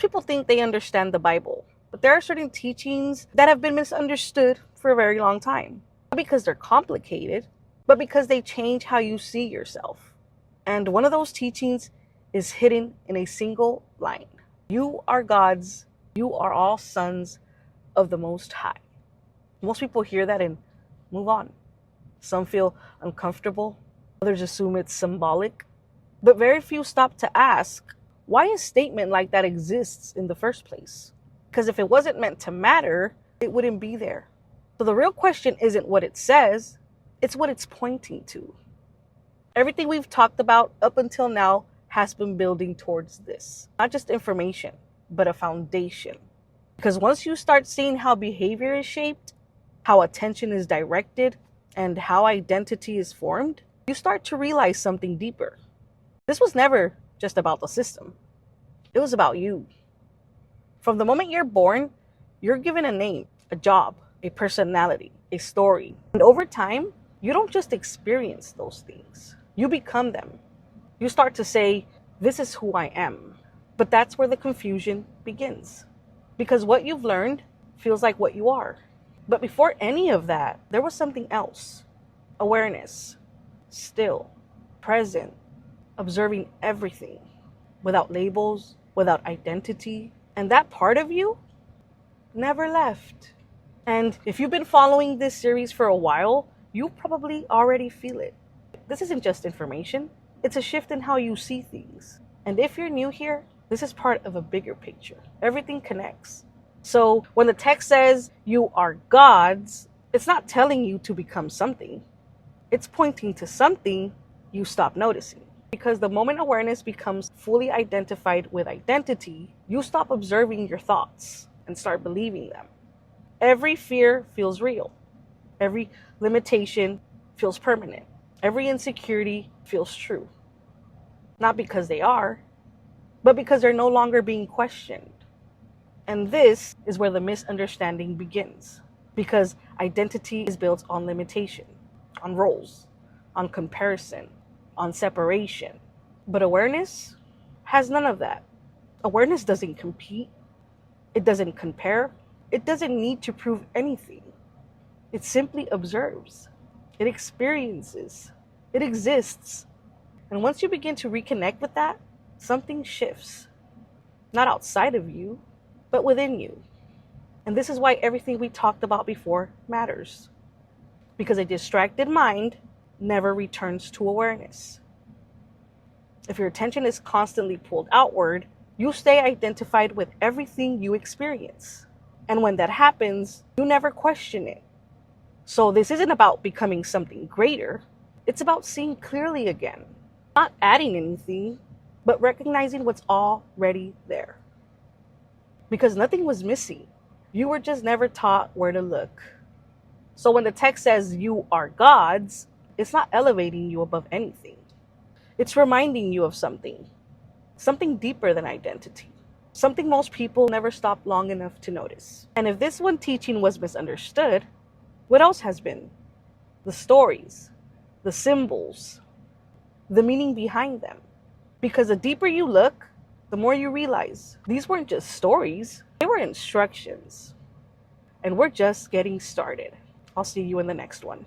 people think they understand the Bible, but there are certain teachings that have been misunderstood for a very long time. Not because they're complicated, but because they change how you see yourself. And one of those teachings is hidden in a single line. You are God's, you are all sons of the Most High. Most people hear that and move on. Some feel uncomfortable, others assume it's symbolic, but very few stop to ask why a statement like that exists in the first place. Because if it wasn't meant to matter, it wouldn't be there. So the real question isn't what it says, it's what it's pointing to. Everything we've talked about up until now has been building towards this. Not just information, but a foundation. Because once you start seeing how behavior is shaped, how attention is directed, and how identity is formed, you start to realize something deeper. This was never just about the system. It was about you. From the moment you're born, you're given a name, a job, a personality, a story. And over time, you don't just experience those things. You become them. You start to say, this is who I am. But that's where the confusion begins. Because what you've learned feels like what you are. But before any of that, there was something else. Awareness. Still. Present. Observing everything. Without labels. Without identity. And that part of you never left. And if you've been following this series for a while, you probably already feel it. This isn't just information. It's a shift in how you see things. And if you're new here, this is part of a bigger picture. Everything connects. So when the text says you are God's, it's not telling you to become something. It's pointing to something you stop noticing. Because the moment awareness becomes fully identified with identity, you stop observing your thoughts and start believing them. Every fear feels real. Every limitation feels permanent. Every insecurity feels true. Not because they are, but because they're no longer being questioned. And this is where the misunderstanding begins. Because identity is built on limitation, on roles, on comparison, on separation. But awareness has none of that. Awareness doesn't compete. It doesn't compare. It doesn't need to prove anything. It simply observes. It experiences. It exists. And once you begin to reconnect with that, something shifts. Not outside of you, but within you. And this is why everything we talked about before matters. Because a distracted mind never returns to awareness. If your attention is constantly pulled outward, you stay identified with everything you experience. And when that happens, you never question it. So this isn't about becoming something greater. It's about seeing clearly again. Not adding anything, but recognizing what's already there. Because nothing was missing. You were just never taught where to look. So when the text says you are God's, it's not elevating you above anything. It's reminding you of something deeper than identity. Something most people never stop long enough to notice. And if this one teaching was misunderstood, what else has been? The stories, the symbols, the meaning behind them. Because the deeper you look, the more you realize these weren't just stories, they were instructions. And we're just getting started. I'll see you in the next one.